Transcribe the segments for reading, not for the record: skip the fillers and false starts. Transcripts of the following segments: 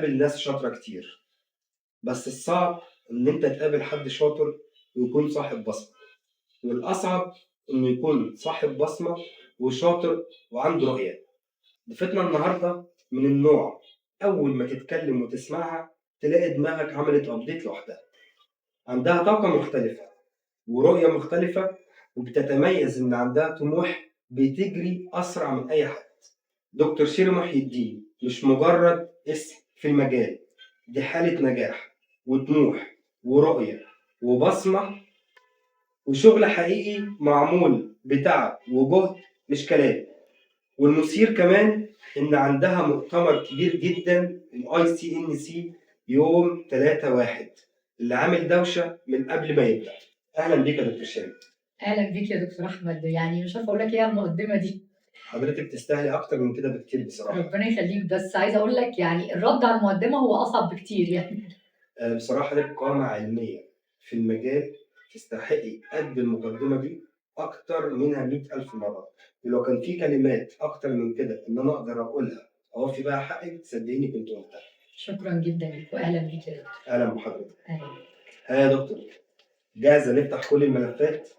بتقابل ناس شاطرة كتير، بس الصعب إن أنت تقابل حد شاطر ويكون صاحب بصمة، والأصعب إنه يكون صاحب بصمة وشاطر وعنده رؤية. ضيفتنا النهاردة من النوع أول ما تتكلم وتسمعها تلاقي دماغك عملت أبديت لوحدها. عندها طاقة مختلفة ورؤية مختلفة، وبتتميز إن عندها طموح بتجري أسرع من أي حد. دكتور شيري محي الدين مش مجرد اسم في المجال، دي حالة نجاح وطموح ورؤية وبصمة وشغل حقيقي معمول بتعب وجهد مش كلام. والمثير كمان إن عندها مؤتمر كبير جدا ICNC يوم 3/1 اللي عامل دوشة من قبل ما يبدأ. أهلا بيك يا دكتور شيري. اهلا بيك يا دكتور احمد، يعني مش عارفه اقول لك ايه على المقدمه دي. حضرتك تستاهلي أكتر من كده بكتير بصراحة. ربنا يخليك، بس عايزه اقول لك يعني الرد على المقدمه هو اصعب بكتير يعني. بصراحة لك قامة علمية في المجال تستحقي قد المقدمة دي أكتر منها 100,000 مرة. ولو كان في كلمات أكتر من كده إن أنا أقدر أقولها أوفي بقى حقك صدقيني كنت قلتها. شكرا جدا لك واهلا بيك يا دكتور. أهلا بحضرتك. أهلا. ها يا دكتور، جاهزة نفتح كل الملفات؟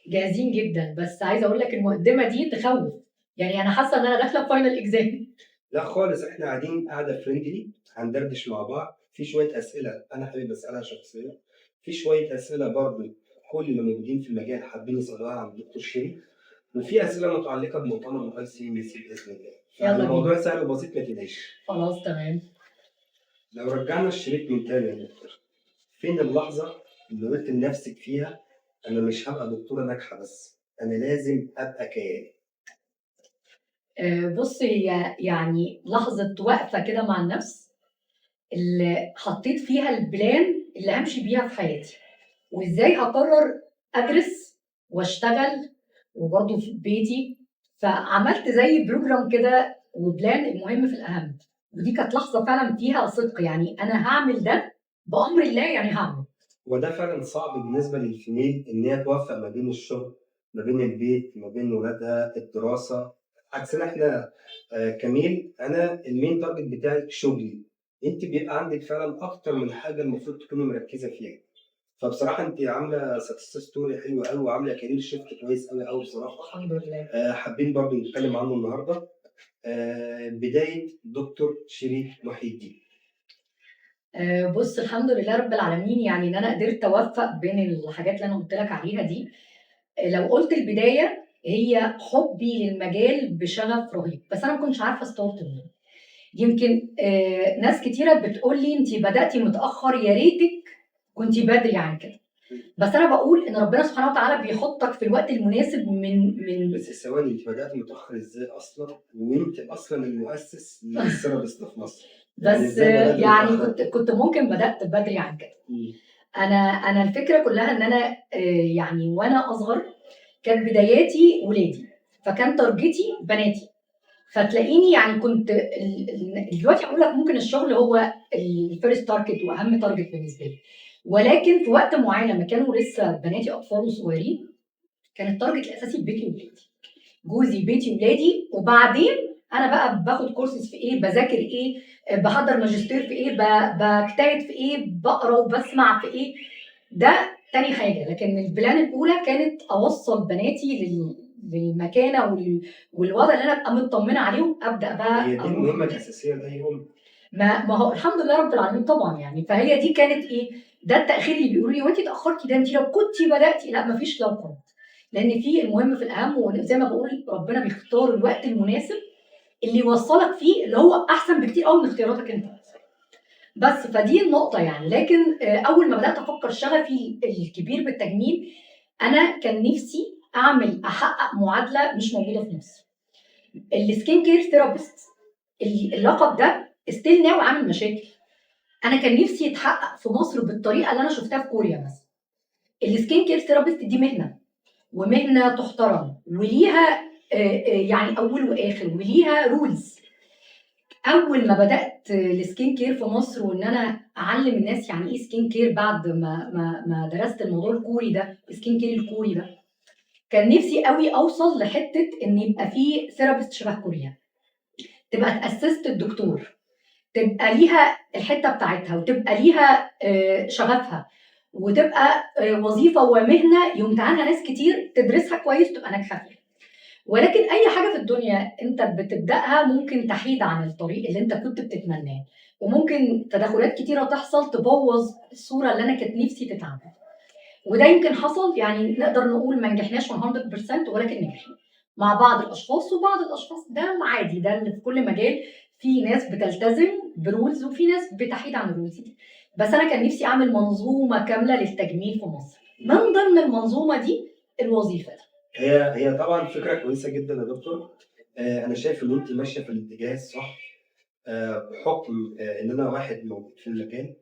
جاهزين جدا، بس عايزه اقول لك المقدمه دي تخوف، يعني انا حاسه ان انا داخله في فاينل اكزام. لا خالص، إحنا قاعدين قاعدة فريندلي هندردش مع بعض. في شوية أسئلة أنا حابب أسألها شخصيا، في شوية أسئلة برضه كل اللي موجودين في المجال حابين يسألوها عن الدكتور شيري، وفي أسئلة متعلقة بمؤتمر ICNC بإذن الله. يلا فالموضوع بينا. سهل وبسيط ما تقلقش. خلاص تمام. لو رجعنا الشريط من تاني يا دكتور، فين اللحظة اللي قلت لنفسك فيها أنا مش هبقى دكتورة ناجحة بس، أنا لازم أبقى كيان؟ بص، هي يعني لحظه وقفه كده مع النفس اللي حطيت فيها البلان اللي همشي بيها في حياتي، وازاي هقرر ادرس واشتغل وبرضه في بيتي. فعملت زي بروجرام كده وبلان المهم في الاهم، ودي كانت لحظه فعلا فيها صدق، يعني انا هعمل ده بامر الله، يعني هعمل. وده فعلا صعب بالنسبة للفيميل إن هي توفق ما بين الشغل، ما بين البيت، ما بين ولادها، الدراسة. عكسنا إحنا كميل، أنا المين تارجت بتاعي شغلي، أنت بيبقى عندك فعلا أكتر من حاجة المفروض تكوني مركزة فيها. فبصراحة أنت عاملة سكسس ستوري حلوة أوي وعاملة كارير شيفت كويس أوي أوي بصراحة. الحمد لله. حابين برضه نتكلم عنه النهاردة. بداية دكتور شيري محي الدين. بص، الحمد لله رب العالمين، يعني ان انا قدرت اوفق بين الحاجات اللي انا قلت لك عليها دي. لو قلت البدايه هي حبي للمجال بشغف رهيب، بس انا ما كنتش عارفه ستارت منين. يمكن ناس كتيره بتقول لي انت بداتي متاخر، يا ريتك كنت بدري عن كده. بس انا بقول ان ربنا سبحانه وتعالى بيحطك في الوقت المناسب من بس ثواني، أنت بدأت متأخر إزاي أصلا؟ وأنت أصلا المؤسس للسيرابست في مصر. يعني بس إزاي بدأت يعني متأخر؟ كنت ممكن بدات بدري عن كده. انا الفكره كلها ان انا يعني وانا اصغر كانت بداياتي ولادي، فكان تارجتي بناتي. فتلاقيني يعني كنت دلوقتي اقول لك ممكن الشغل هو الفيرست تارجت واهم تارجت بالنسبه لي، ولكن في وقت معين لما كانوا لسه بناتي اطفال صغيرين كان التارجت الاساسي بيتي وولادي، جوزي بيتي ولادي. وبعدين انا بقى باخد كورسز في ايه، بذاكر ايه، بحضر ماجستير في ايه، بجتهد في ايه، بقرا وبسمع في ايه. ده تاني حاجه، لكن البلان الاولى كانت اوصل بناتي للمكانه والوضع اللي انا ابقى مطمنه عليهم، ابدا بقى هي دي اروح المهمة قدام. الأساسية لأي أم. ما هو الحمد لله رب العالمين طبعا، يعني فهي دي كانت ايه، ده التاخير اللي بيقولوا لي وانت اتاخرتي، ده انت لو كنتي بداتي. لا، مفيش لو كنت، لان في المهم في الاهم، وزي ما بقول ربنا بيختار الوقت المناسب اللي يوصلك فيه، اللي هو احسن بكتير قوي من اختياراتك انت. بس فدي النقطه يعني. لكن اول ما بدات افكر شغفي الكبير بالتجميل، انا كان نفسي احقق معادله مش موجوده في مصر، السكين كير ثيرابيست. اللقب ده ستيل ناو عامل مشاكل. انا كان نفسي يتحقق في مصر بالطريقه اللي انا شفتها في كوريا مثلا. السكين كير ثيرابيست دي مهنه، ومهنه تحترم، وليها يعني اول واخر، وليها رولز. اول ما بدات السكين كير في مصر وان انا اعلم الناس يعني ايه سكين كير، بعد ما درست الموضوع الكوري ده، السكين كير الكوري ده، كان نفسي قوي اوصل لحته ان يبقى في ثيرابيست شبه كوريا، تبقى تاسست الدكتور، تبقى ليها الحته بتاعتها، وتبقى ليها شغفها، وتبقى وظيفه ومهنه يمتع عنها ناس كتير تدرسها كويس تبقى ناجحه فيها. ولكن اي حاجه في الدنيا انت بتبداها ممكن تحيد عن الطريق اللي انت كنت بتتمناه، وممكن تدخلات كتيره تحصل تبوظ الصوره اللي انا كنت نفسي تتعمل. وده يمكن حصل، يعني نقدر نقول ما نجحناش 100% ولكن نجحنا مع بعض الاشخاص، وبعض الاشخاص ده عادي، ده اللي في كل مجال في ناس بتلتزم برولز وفي ناس بتحيد عن الرولز دي. بس انا كان نفسي اعمل منظومه كامله للتجميل في مصر، من ضمن المنظومه دي الوظيفه دي. هي طبعا فكره كويسه جدا يا دكتور. انا شايف ان انت ماشيه في الاتجاه الصح. بحكم ان انا واحد موجود في المكان.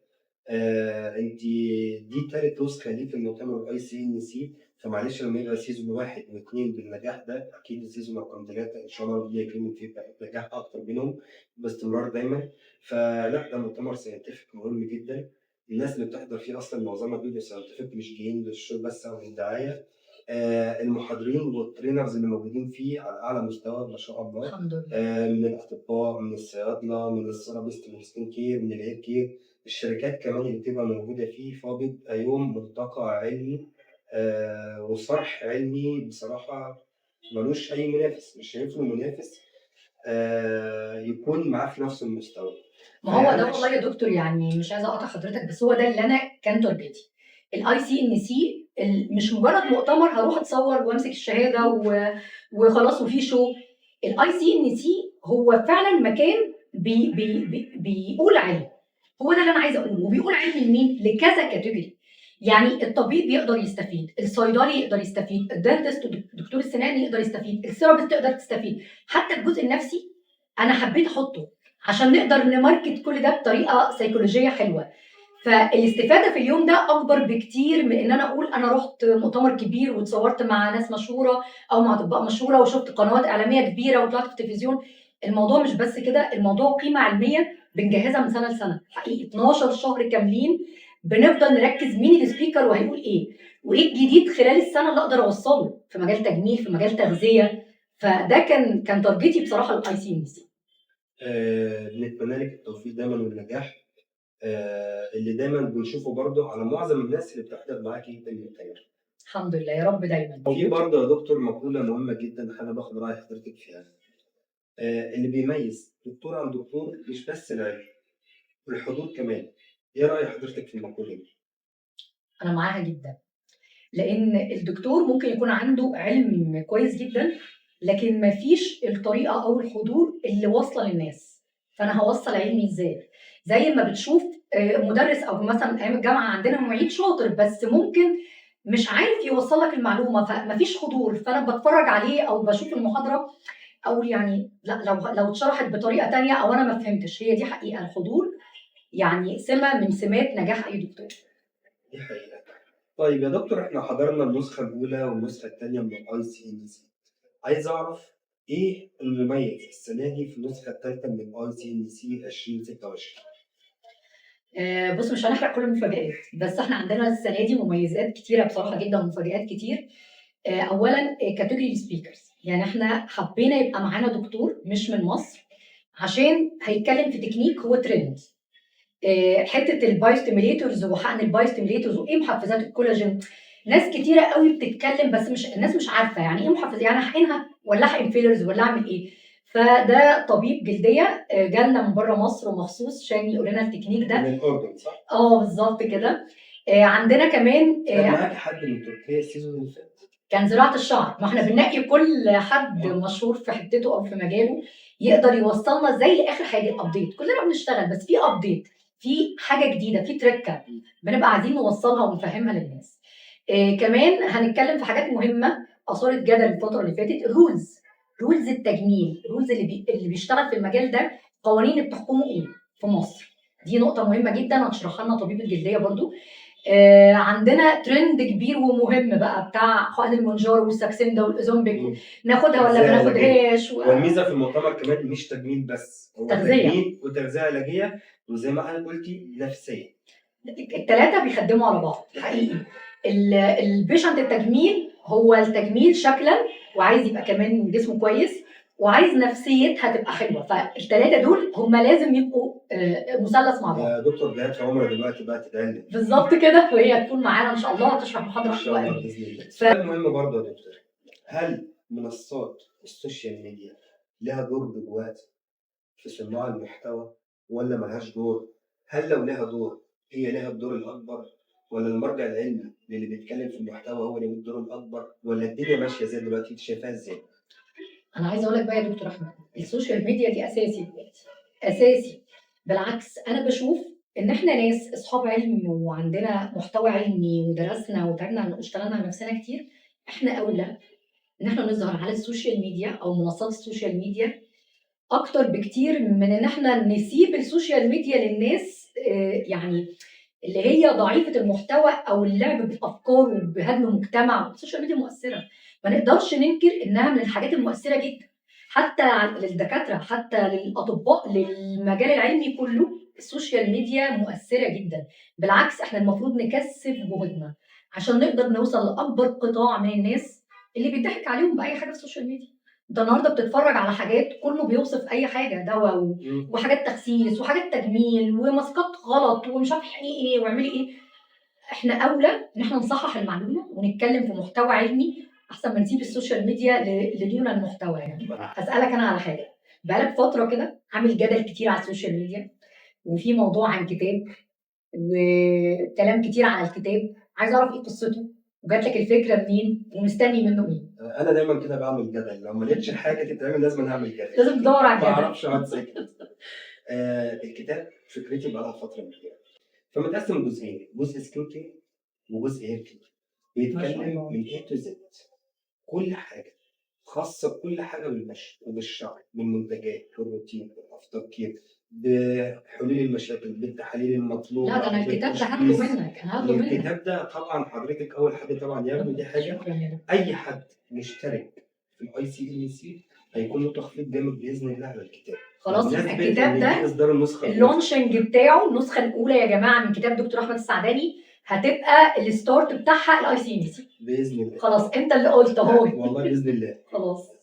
انت دي تالت نسخه ليه في المؤتمر الاي سي ان سي، فمعلش لما يبقى سيزون واحد واثنين بالنجاح ده، اكيد السيزون رقم ثلاثه ان شاء الله ربنا يكرمك فيه نجاح اكتر منهم باستمرار دايما. فلا، ده مؤتمر ساينتفك مهم جدا. الناس اللي بتحضر فيه اصلا معظمها بيبقوا ساينتفك، مش جايين للشو بس او للدعايه. المحاضرين والترينرز اللي موجودين فيه على اعلى مستوى ما شاء الله. الحمد لله. من الاطباء، من الصيادله، من الثيرابيست، من السكين كير، من الهير كير، الشركات كمان اللي بتبقى موجودة فيه. فهو بيبقى يوم ملتقى علمي وصرح علمي بصراحة ملوش أي منافس، مش شايف له منافس يكون معاه في نفس المستوى. ما هو ده والله يا دكتور، يعني مش عايزه اقطع حضرتك، بس هو ده اللي انا كان تارجتي. الاي سي ان سي مش مجرد مؤتمر هروح اتصور وامسك الشهاده وخلاص وفي شو. الاي سي ان سي هو فعلا مكان بيقول علم. هو ده اللي انا عايزه اقوله، وبيقول علم لمين؟ لكذا كاتيجوري. يعني الطبيب يقدر يستفيد، الصيدلي يقدر يستفيد، الدنتست دكتور السنان يقدر يستفيد، الثيرابيست تقدر تستفيد، حتى الجزء النفسي انا حبيت احطه عشان نقدر نماركت كل ده بطريقه سيكولوجيه حلوه. فالاستفاده في اليوم ده اكبر بكتير من ان انا اقول انا رحت مؤتمر كبير واتصورت مع ناس مشهوره او مع اطباء مشهوره وشفت قنوات اعلاميه كبيره وطلعت في التلفزيون. الموضوع مش بس كده، الموضوع قيمه علميه بنجهزها من سنه لسنه، حقيقي 12 شهر كاملين بنفضل نركز مين السبيكر وهيقول ايه، وايه الجديد خلال السنه اللي اقدر اوصله في مجال تجميل، في مجال تغذيه. فده كان تارجتي بصراحه الاي سي ام سي. بنتمنى لك التوفيق دايما والنجاح اللي دايما بنشوفه برضه على معظم الناس اللي بتحضر معاكي في المؤتمر. الحمد لله يا رب دايما. في برضه يا دكتور مقولة مهمة جدا أنا باخد رأي حضرتك فيها. اللي بيميز دكتور عن دكتور مش بس العلم، الحضور كمان. إيه رأي حضرتك في المقولة دي؟ انا معاها جدا، لان الدكتور ممكن يكون عنده علم كويس جدا لكن مفيش الطريقه او الحضور اللي واصله للناس. فانا هوصل علمي ازاي؟ زي ما بتشوف مدرس او مثلا ايام الجامعه عندنا معيد شاطر بس ممكن مش عارف يوصل لك المعلومه، فمفيش حضور، فانا بتفرج عليه او بشوف المحاضره اقول يعني لا، لو اتشرحت بطريقه تانية او انا ما فهمتش. هي دي حقيقه، الحضور يعني سمه من سمات نجاح اي دكتور. دي حقيقة. طيب يا دكتور، احنا حضرنا النسخة الأولى والنسخة الثانية من الاي سي ان سي. عايز أعرف إيه المميز السنة دي في النسخة الثالثة من الاي سي ان سي 2026؟ بص، مش هنحرق كل المفاجآت، بس احنا عندنا السنه دي مميزات كتيره بصراحه جدا ومفاجآت كتير. اولا كاتيجوري سبيكرز، يعني احنا حبينا يبقى معانا دكتور مش من مصر عشان هيتكلم في تكنيك هو ترند. حته البايوستيميليتورز وحقن البايوستيميليتورز وايه محفزات الكولاجين. ناس كتيره قوي بتتكلم بس الناس مش عارفه يعني ايه محفز، يعني احقنها ولا احقن فيلرز ولا اعمل ايه. فده طبيب جلديه جالنا من بره مصر مخصوص عشان يقول لنا التكنيك ده. من الأردن صح؟ بالظبط كده. عندنا كمان كان معاك حد من تركيا السيزون اللي فات؟ كان زراعه الشعر. ما احنا بننقي كل حد مشهور في حتته او في مجاله يقدر يوصلنا زي لاخر حاجه الابديت. كلنا بنشتغل بس في ابديت، في حاجه جديده، في تركه بنبقى عايزين نوصلها ونفهمها للناس. كمان هنتكلم في حاجات مهمه اثارت جدل الفتره اللي فاتت، رولز التجميل، رولز اللي بيشتغل في المجال ده، قوانين اللي بتحكمه ايه في مصر. دي نقطه مهمه جدا هتشرحها لنا طبيب الجلديه برضو. عندنا ترند كبير ومهم بقى بتاع حقن المونجارو والساكسيندا والاوزومبيك، ناخدها ولا ما ناخدهاش. والميزه في المؤتمر كمان مش تجميل بس، هو تغذية. تجميل وتغذيه علاجيه، وزي ما حضرتك قلتي نفسيه. الثلاثه بيخدموا على بعض حقيقي. البيشنت التجميل هو التجميل شكلا وعايز يبقى كمان جسمه كويس، وعايز نفسيتها تبقى حلوه. فالثلاثه دول هم لازم يبقوا مثلث مع بعض. يا دكتور جهاد عمر دلوقتي بقى تتعلم بالظبط كده، وهي تكون معانا ان شاء الله تشرح محاضره ان شاء حلوه الله قوي. باذن الله. سؤال مهم برضه يا دكتور، هل منصات السوشيال ميديا لها دور دلوقتي في صناع المحتوى ولا ملهاش دور؟ هل لو لها دور هي لها الدور الأكبر، ولا المرجع العلمي اللي بيتكلم في المحتوى هو اللي له الدور الأكبر، ولا الدنيا ماشية زي دلوقتي؟ أنت شايفاها إزاي؟ انا عايزه اقول لك بقى يا دكتور احمد، السوشيال ميديا دي اساسي دلوقتي، اساسي. بالعكس انا بشوف ان احنا ناس اصحاب علم وعندنا محتوى علمي ودرسنا وتعبنا واشتغلنا على نفسنا كتير، احنا اولى ان احنا نظهر على السوشيال ميديا او منصات السوشيال ميديا اكتر بكتير من ان احنا نسيب السوشيال ميديا للناس يعني اللي هي ضعيفه المحتوى او اللعب بافكار وبهدم مجتمع. السوشيال ميديا مؤثره، ما نقدرش ننكر انها من الحاجات المؤثره جدا، حتى للدكاتره، حتى للاطباء، للمجال العلمي كله. السوشيال ميديا مؤثره جدا. بالعكس احنا المفروض نكثف جهودنا عشان نقدر نوصل لاكبر قطاع من الناس اللي بيضحك عليهم باي حاجه في السوشيال ميديا. انت النهارده بتتفرج على حاجات كله بيوصف اي حاجه دواء وحاجات تخسيس وحاجات تجميل وماسكات غلط ومش عارف ايه واعملي ايه. احنا اولى ان احنا نصحح المعلومه ونتكلم في محتوى علمي احسن ما نسيب السوشيال ميديا لدون المحتوى. يعني اسالك انا على حاجه، بقالك فتره كده عامل جدل كتير على السوشيال ميديا، وفي موضوع عن كتاب وكلام كتير على الكتاب، عايز اعرف ايه قصته وجات لك الفكره منين ومستني منه ايه؟ أنا دايما كده بعمل جدل، لو ما لقيتش حاجة تتعمل لازم أعمل جدل، لازم تدور على ما الجدل. أعرفش أقعد ساكت. الكتاب فكرتي بقى لها فترة كبيرة، فمتقسم جزئين، جزء سكين كير وجزء هير كير. ما شاء بيتكلم الله. من A to Z، كل حاجة خاصة بكل حاجة بالمشي وبالشعر، بالمنتجات، بالروتين، بالافتر كير، بحلول المشاكل، بالتحاليل المطلوبة، لا ده انا الكتاب ده هاخده بالتشخيص. منك، انا هاخده منك. الكتاب ده طبعا حضرتك أول حاجة طبعا ياخده، دي حاجة. شكرا يا دكتور. أي حد مشترك في الاي سي ال سي هيكون له تخفيض جامد بإذن الله على الكتاب. خلاص يبقى بمناسبة الكتاب إن ده دي إصدار النسخة الأولى. اللونشنج بتاعه النسخه الاولى يا جماعه من كتاب دكتور احمد السعداني، هتبقى الستارت بتاعها الاي سي ام سي. بإذن الله. خلاص انت اللي قلت اهو. والله بإذن الله. خلاص.